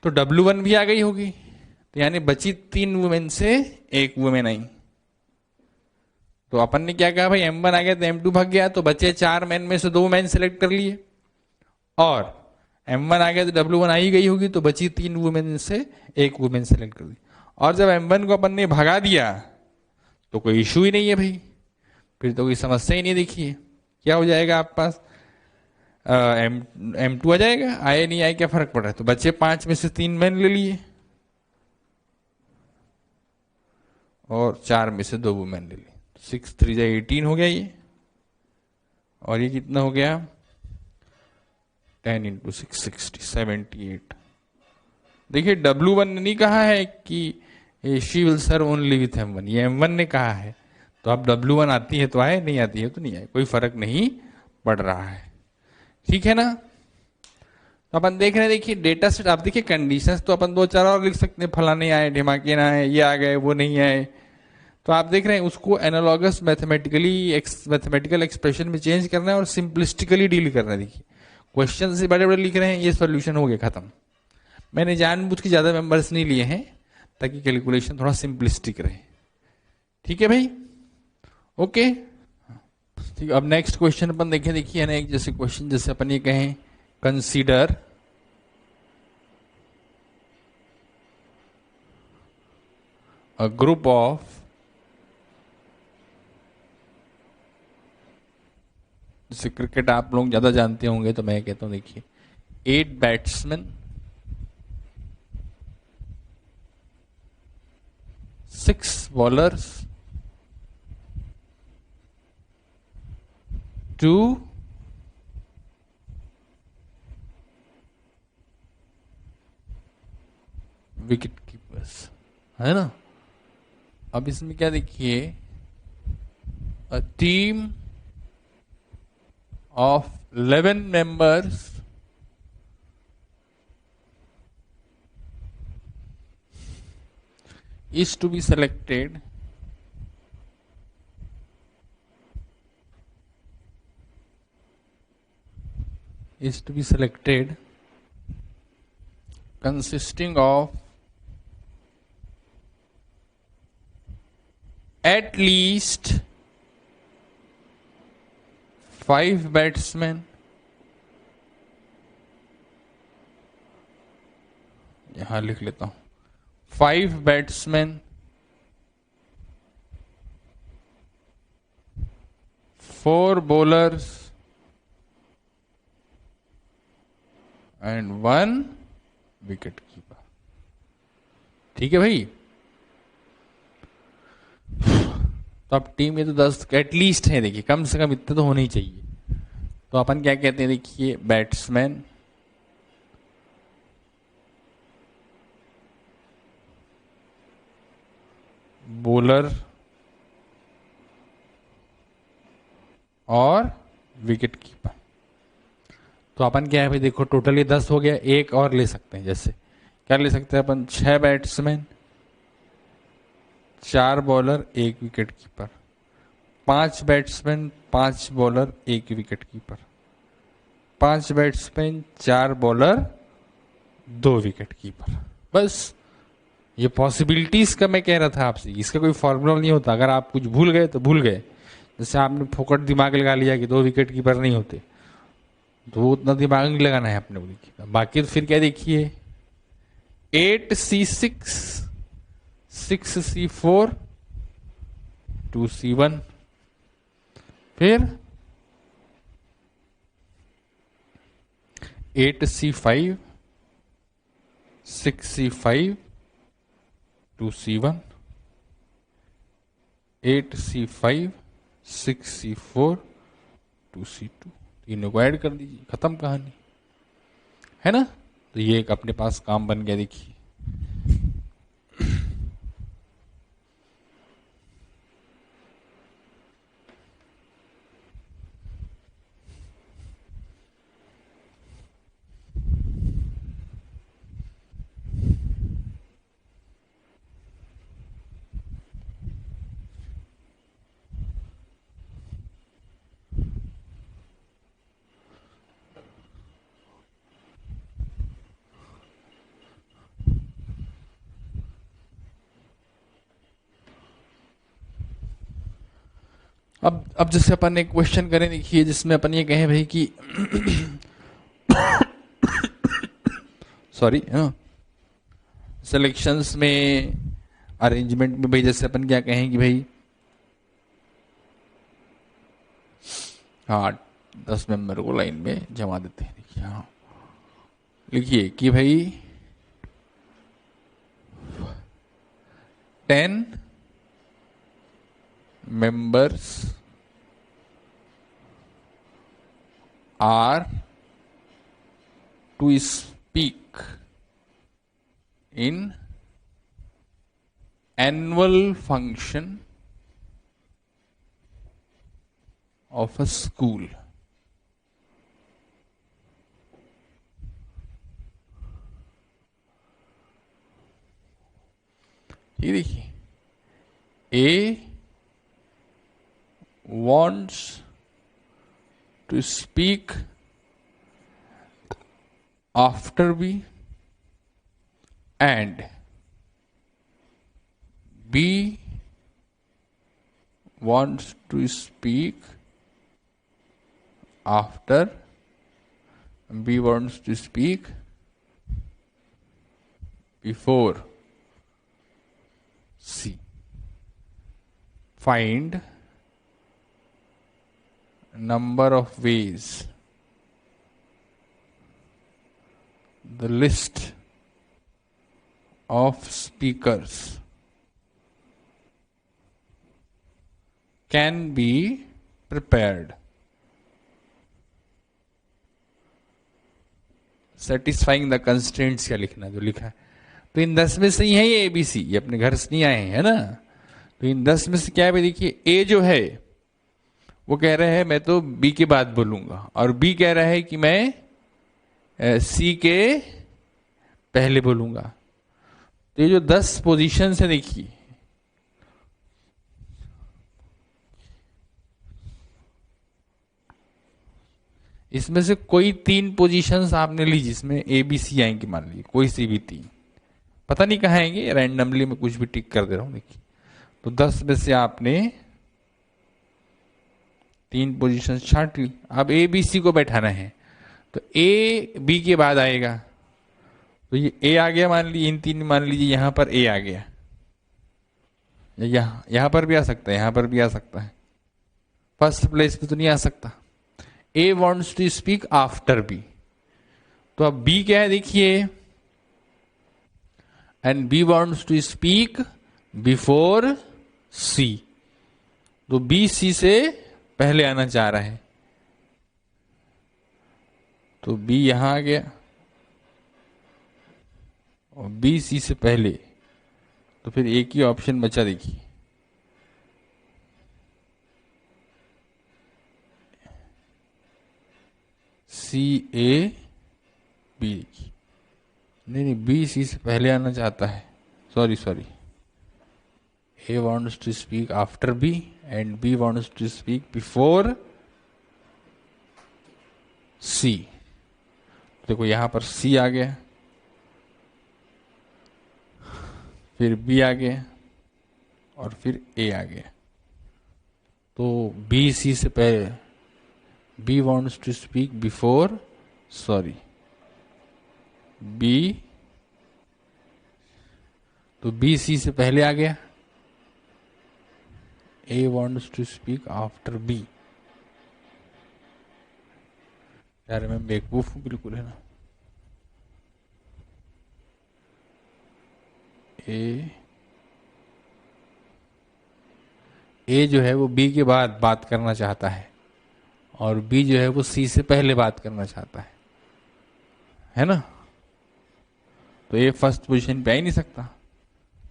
तो W1 भी आ गई होगी, तो यानी बची 3 वुमेन से 1 वुमेन आई। तो अपन ने क्या कहा भाई, M1 आ गया तो M2 भाग गया, तो बचे 4 मैन में से 2 मैन सेलेक्ट कर लिए, और M1 आ गया तो W1 आ ही गई होगी, तो बची 3 वुमेन से 1 वुमेन सेलेक्ट कर दी। और जब M1 को अपन ने भगा दिया तो कोई इशू ही नहीं है भाई, फिर तो कोई समस्या ही नहीं दिखी है। क्या हो जाएगा आपके पास, M2 आ जाएगा, आए नहीं आए क्या फर्क पड़ रहा है। तो बच्चे 5 में से 3 मैन ले लिए और 4 में से 2 वुमेन ले लिए, 6 3 18 हो गया ये, और ये कितना हो गया, 10 इंटू 6 60 78। देखिए W1 ने नहीं कहा है कि she will serve only with M1, ये M1 ने कहा है। तो अब W1 आती है तो आए, नहीं आती है तो नहीं आए, कोई फर्क नहीं पड़ रहा है, ठीक है ना। तो अपन देख रहे हैं, देखिए डेटा सेट, आप देखिए कंडीशंस तो अपन 2 4 और लिख सकते हैं, फलाने आए, ढिमाके ना आए, ये आ गए, वो नहीं आए। तो आप देख रहे हैं उसको एनालॉगस मैथमेटिकल एक्सप्रेशन में चेंज करना है और सिंपलिस्टिकली डील करना है। देखिए क्वेश्चन से बड़े बड़े लिख रहे हैं, ये सोल्यूशन हो गया खत्म। मैंने जानबूझ के ज्यादा मेंबर्स नहीं लिए हैं ताकि कैलकुलेशन थोड़ा सिंपलिस्टिक रहे, ठीक है भाई, ओके ठीक। अब नेक्स्ट क्वेश्चन अपन देखें, देखिए है ना, एक जैसे क्वेश्चन जैसे अपन ये कहें, कंसीडर a group of जैसे क्रिकेट आप लोग ज्यादा जानते होंगे, तो मैं कहता हूं देखिए 8 बैट्समैन, 6 बॉलर्स, 2 विकेट कीपर्स, है ना। अब इसमें क्या देखिए, a team of 11 members is to be selected consisting of at least 5 batsmen, यहां लिख लेता हूं 5 batsmen, 4 bowlers and 1 wicket keeper. ठीक है भाई। तो अब टीम में तो 10 एटलीस्ट है, देखिए कम से कम इतने तो होने ही चाहिए। तो अपन क्या कहते हैं, देखिए बैट्समैन, बॉलर और विकेट कीपर। तो अपन क्या है भाई, देखो टोटल ये 10 हो गया, एक और ले सकते हैं। जैसे क्या ले सकते हैं अपन, 6 batsman, 4 bowler, 1 wicket keeper, 5 batsman, 5 bowler, 1 wicket keeper, 5 batsman, 4 bowler, 2 wicket keeper. बस ये पॉसिबिलिटीज का मैं कह रहा था आपसे, इसका कोई फॉर्मूला नहीं होता। अगर आप कुछ भूल गए तो भूल गए, जैसे आपने फोकट दिमाग लगा लिया कि 2 विकेट कीपर नहीं होते, तो वो उतना दिमाग नहीं लगाना है अपने को। बाकी तो फिर क्या देखिए, 8C6, 6C4, 2C1, फिर 8C5, 6C5, 2C1, 8C5, 6C4, 2C2, तीनों को ऐड कर दीजिए, खत्म कहानी, है ना। तो ये एक अपने पास काम बन गया, देखिए। अब जैसे अपन एक क्वेश्चन करें, देखिए जिसमें अपन ये कहें भाई कि सॉरी, सिलेक्शंस में, अरेंजमेंट में भाई, जैसे अपन क्या कहें कि भाई हाँ 10 मेंबर को लाइन में जमा देते हैं। देखिए हाँ, लिखिए कि भाई 10 members are to speak in annual function of a school. ये देखिए, A wants to speak after B and B wants to speak after B wants to speak before C. Find number of ways the list of speakers can be prepared satisfying the constraints। क्या लिखना जो लिखा है, तो इन 10 में से ही है ये ABC, ये अपने घर से नहीं आए हैं, है ना। तो इन 10 में से क्या है, देखिए A जो है वो कह रहा है मैं तो B के बाद बोलूंगा, और B कह रहा है कि मैं C के पहले बोलूंगा। तो ये जो 10 पोजीशन है देखिए, इसमें से कोई 3 पोजीशंस आपने ली जिसमें A B C आएंगे, मान लीजिए कोई सी भी 3, पता नहीं कहाँ आएंगे, रैंडमली मैं कुछ भी टिक कर दे रहा हूं देखिए। तो 10 में से आपने 3 पोजीशन छांट ली, अब A B C को बैठाना है, तो A B के बाद आएगा, तो ये A आ गया मान लीजिए, इन 3 मान लीजिए यहां पर A आ गया, यहां पर भी आ सकता है, यहां पर भी आ सकता है, फर्स्ट प्लेस पे तो नहीं आ सकता। A wants to speak after B, तो अब B क्या है देखिए, and B wants to speak before C, तो B C से पहले आना चाह रहा है, तो B यहां आ गया और B C से पहले, तो फिर एक ही ऑप्शन बचा देखिए, C A B। नहीं, B C से पहले आना चाहता है, sorry, A wants to speak after B and B wants to speak before C। देखो यहां पर C आ गया, फिर B आ गया और फिर A आ गया, तो B C से पहले B wants to speak before, B, तो B C से पहले आ गया, A wants to speak after B। यार मैं बेवकूफ हूं बिल्कुल, है ना। A जो है वो B के बाद बात करना चाहता है और B जो है वो C से पहले बात करना चाहता है ना। तो A फर्स्ट पोजीशन पे आ ही नहीं सकता,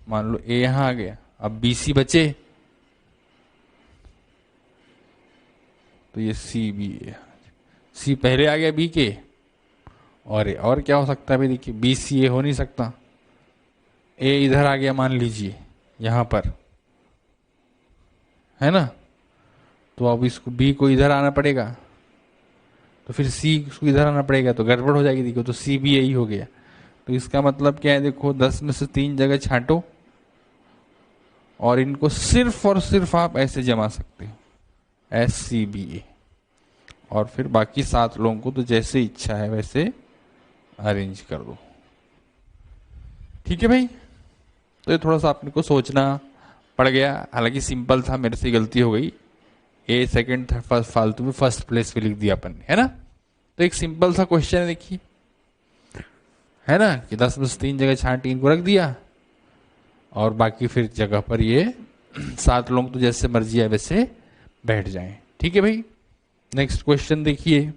मान लो A यहां आ गया, अब B C बचे, तो ये C B है, C पहले आ गया B के, और क्या हो सकता है भाई देखिए, B C A हो नहीं सकता, A इधर आ गया मान लीजिए यहां पर, है ना। तो अब इसको B को इधर आना पड़ेगा, तो फिर C को इधर आना पड़ेगा, तो गड़बड़ हो जाएगी देखो, तो C भी यही हो गया। तो इसका मतलब क्या है देखो, 10 में से 3 जगह छांटो और इनको सिर्फ और सिर्फ आप ऐसे जमा सकते हो, SCBA, और फिर बाकी 7 लोगों को तो जैसे इच्छा है वैसे अरेंज कर दो। ठीक है भाई, तो ये थोड़ा सा आपने को सोचना पड़ गया, हालांकि सिंपल था, मेरे से गलती हो गई, A सेकंड थर्ड फर्स्ट फालतू में फर्स्ट प्लेस पे लिख दिया अपन ने, है ना। तो एक सिंपल सा क्वेश्चन है देखिए, है ना, कि 10 में से 3 जगह छांट इनको रख दिया और बाकी फिर जगह पर ये 7 लोग तो जैसे मर्जी है वैसे बैठ जाएं। ठीक है भाई, नेक्स्ट क्वेश्चन देखिए,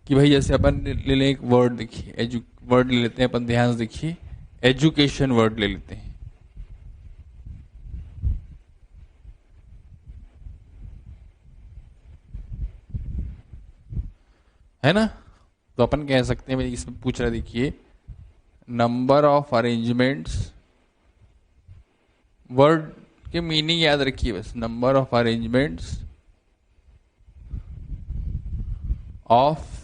कि भाई जैसे अपन ले लें एक वर्ड देखिए, वर्ड ले लेते हैं अपन, ध्यान से देखिए, एजुकेशन वर्ड ले लेते हैं, है ना। तो अपन कह सकते हैं, इसमें पूछ रहा देखिए, नंबर ऑफ अरेंजमेंट्स, वर्ड के मीनिंग याद रखिए बस, number of arrangements of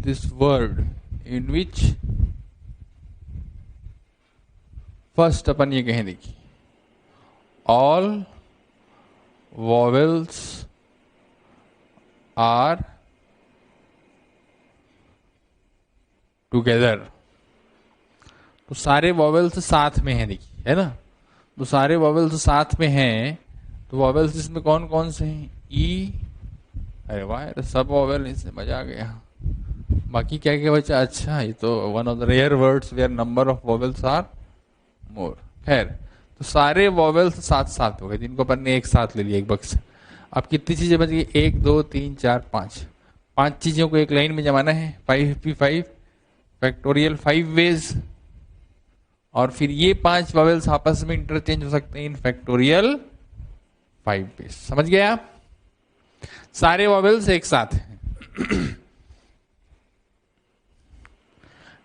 this word in which first अपन ये कहें, देखिए ऑल वॉवेल्स आर टुगेदर। तो सारे वॉवेल्स साथ में हैं, देखिए, है ना। तो सारे वॉवेल्स साथ में हैं, तो वॉवेल्स इसमें कौन कौन से हैं? ई, अरे वाह, सब वॉवेल, इससे मजा आ गया। बाकी क्या क्या बचा? अच्छा, ये तो one of the rare words where number of vowels are more. खैर, तो सारे वॉवेल्स साथ साथ हो गए, जिनको अपन ने एक साथ ले लिया एक बक्स। अब कितनी चीजें बच गई? 1 2 3 4 5। 5 चीजों को एक लाइन में जमाना है। 5 फैक्टोरियल 5 वेज, और फिर ये 5 वॉवेल्स आपस में इंटरचेंज हो सकते हैं इन फैक्टोरियल 5 वेज। समझ गए आप? सारे वॉवेल्स एक साथ हैं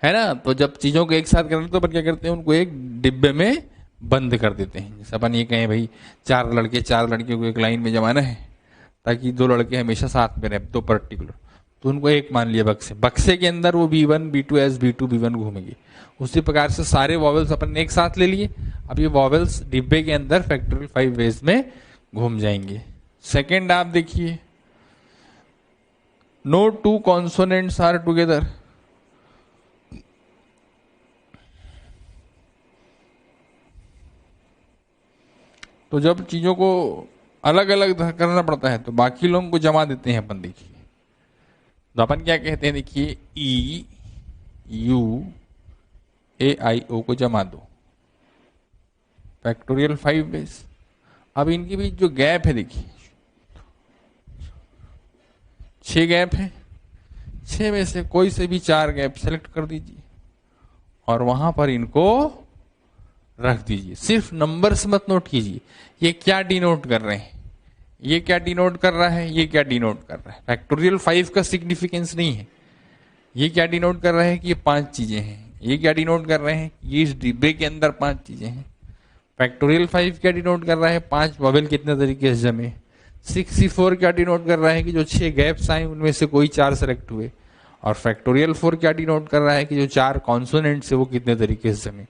है ना। तो जब चीजों को एक साथ करते हैं तो अपन क्या करते हैं? उनको एक डिब्बे में बंद कर देते हैं। जैसे अपन ये कहें भाई 4 लड़के 4 लड़कियों को एक लाइन में जमाना है, ताकि 2 लड़के हमेशा साथ में रहे, 2 पर्टिकुलर, तो उनको एक मान लिया बक्से। बक्से के अंदर वो B1 B2 S B2 B1 घूमेंगे। उसी प्रकार से सारे वॉवेल्स अपन ने एक साथ ले लिए। अब ये वॉवेल्स डिब्बे के अंदर फैक्टोरियल 5 वेज में घूम जाएंगे। सेकेंड आप देखिए, नो 2 कॉन्सोनेंट्स आर टुगेदर। तो जब चीजों को अलग अलग करना पड़ता है तो बाकी लोगों को जमा देते हैं अपन। देखिए, तो अपन क्या कहते हैं? देखिए, ई यू ए आई ओ को जमा दो, फैक्टोरियल 5 बेस। अब इनके बीच जो गैप है, देखिए 6 गैप है। 6 में से कोई से भी 4 गैप सेलेक्ट कर दीजिए और वहां पर इनको रख दीजिए। सिर्फ नंबर्स मत नोट कीजिए, ये क्या डिनोट कर रहे हैं, ये क्या डिनोट कर रहा है, ये क्या डिनोट कर रहा है। फैक्टोरियल 5 का सिग्निफिकेंस नहीं है। ये क्या डिनोट कर रहा है कि ये 5 चीजें हैं। ये क्या डिनोट कर रहे हैं? ये इस डिब्बे के अंदर 5 चीजें हैं। फैक्टोरियल 5 क्या डिनोट कर रहा है? 5 वॉवेल कितने तरीके से जमे। 64 क्या डिनोट कर रहा है कि जो 6 गैप्स आए उनमें से कोई 4 सेलेक्ट हुए। और फैक्टोरियल 4 क्या डिनोट कर रहा है कि जो 4 कॉन्सोनेंट्स है वो कितने तरीके से जमे।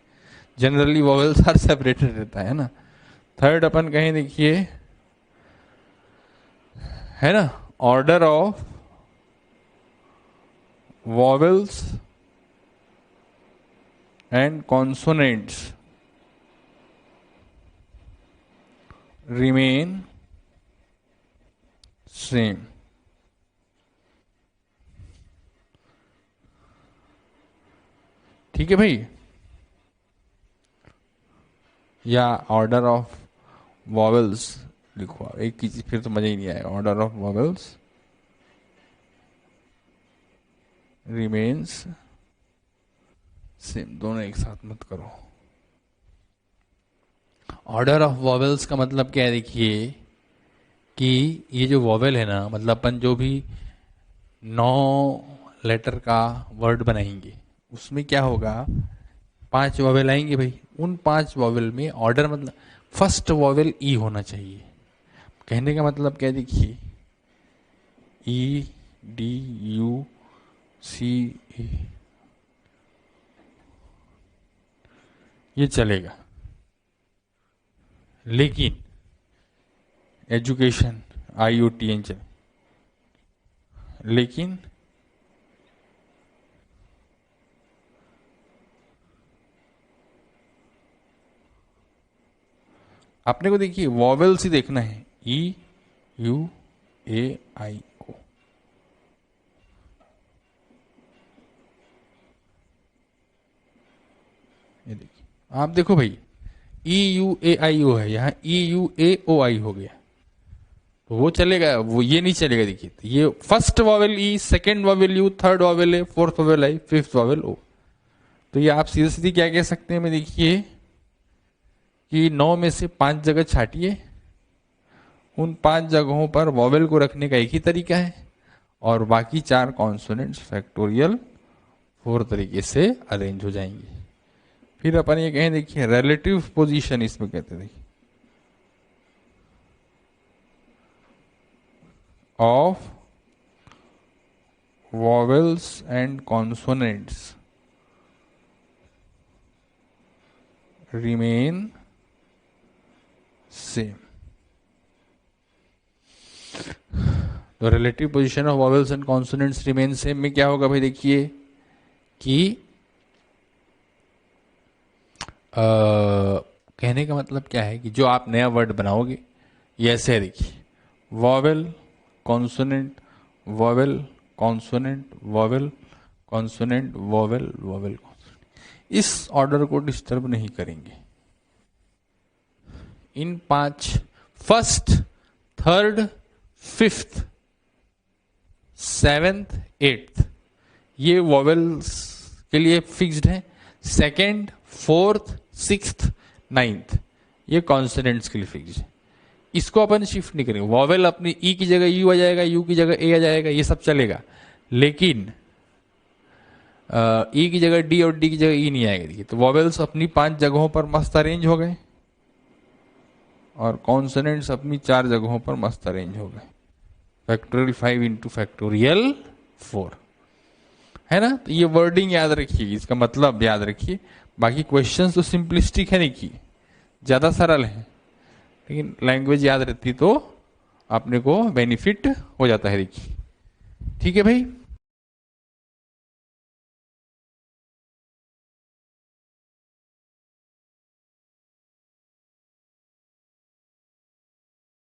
जनरली वॉवेल्स आर सेपरेटेड रहता है ना। थर्ड अपन कहें, देखिए, है ना, order of vowels and consonants remain same. ठीक है भाई। या ऑर्डर ऑफ वॉवेल्स लिखो, एक ही चीज, फिर तो मजा ही नहीं आएगा। Order of vowels remains same. दोनों एक साथ मत करो। ऑर्डर ऑफ वॉवेल्स का मतलब क्या है? देखिए कि ये जो वॉवेल है ना, मतलब अपन जो भी 9 लेटर का वर्ड बनाएंगे उसमें क्या होगा? 5 वॉवेल आएंगे भाई। उन 5 वॉवेल में ऑर्डर मतलब फर्स्ट वॉवेल ई होना चाहिए। कहने का मतलब क्या है? देखिए, ई डी यू सी ए, ये चलेगा। लेकिन एजुकेशन IUTN चले, लेकिन आपने को देखिए वॉवेल्स ही देखना है। E U A I O। ये देखिए, आप देखो भाई, EUAIO है, यहाँ EUAOI हो गया, तो वो चलेगा, वो ये नहीं चलेगा। देखिए, तो ये first vowel E, second vowel U, third vowel A, fourth vowel I, fifth vowel O. तो ये आप सीधी सीधी क्या कह सकते हैं? मैं देखिए कि 9 में से 5 जगह छाटिए, उन 5 जगहों पर वॉवेल को रखने का एक ही तरीका है, और बाकी 4 कॉन्सोनेंट्स फैक्टोरियल 4 तरीके से अरेंज हो जाएंगे। फिर अपन ये कहें, देखिए रिलेटिव पोजीशन इसमें कहते हैं, देखिए of vowels and consonants remain same. तो relative position of vowels and consonants remain same में क्या होगा भाई, देखिए कि कहने का मतलब क्या है कि जो आप नया वर्ड बनाओगे ये ऐसे है, देखिए vowel consonant vowel consonant vowel consonant vowel vowel consonant, इस ऑर्डर को डिस्टर्ब नहीं करेंगे। इन 5 first third fifth seventh eighth ये वॉवेल्स के लिए फिक्स्ड है, सेकेंड फोर्थ सिक्स्थ नाइन्थ ये कॉन्सोनेंट्स के लिए फिक्स्ड है। इसको अपन शिफ्ट नहीं करेंगे, वॉवेल अपनी ई की जगह यू आ जाएगा, यू की जगह ए आ जाएगा, ये सब चलेगा, लेकिन ई की जगह डी और डी की जगह ई नहीं आएगा। देखिए तो वॉवेल्स अपनी 5 जगहों पर मस्त अरेंज हो गए और कॉन्सोनेंट्स अपनी 4 जगहों पर मस्त अरेंज हो गए। फैक्टोरियल 5 इंटू फैक्टोरियल 4 है ना। तो ये वर्डिंग याद रखिए, इसका मतलब याद रखिए। बाकी क्वेश्चंस तो सिंपलिस्टिक है, नहीं की ज्यादा सरल है, लेकिन लैंग्वेज याद रहती तो अपने को बेनिफिट हो जाता है। देखिए ठीक है भाई।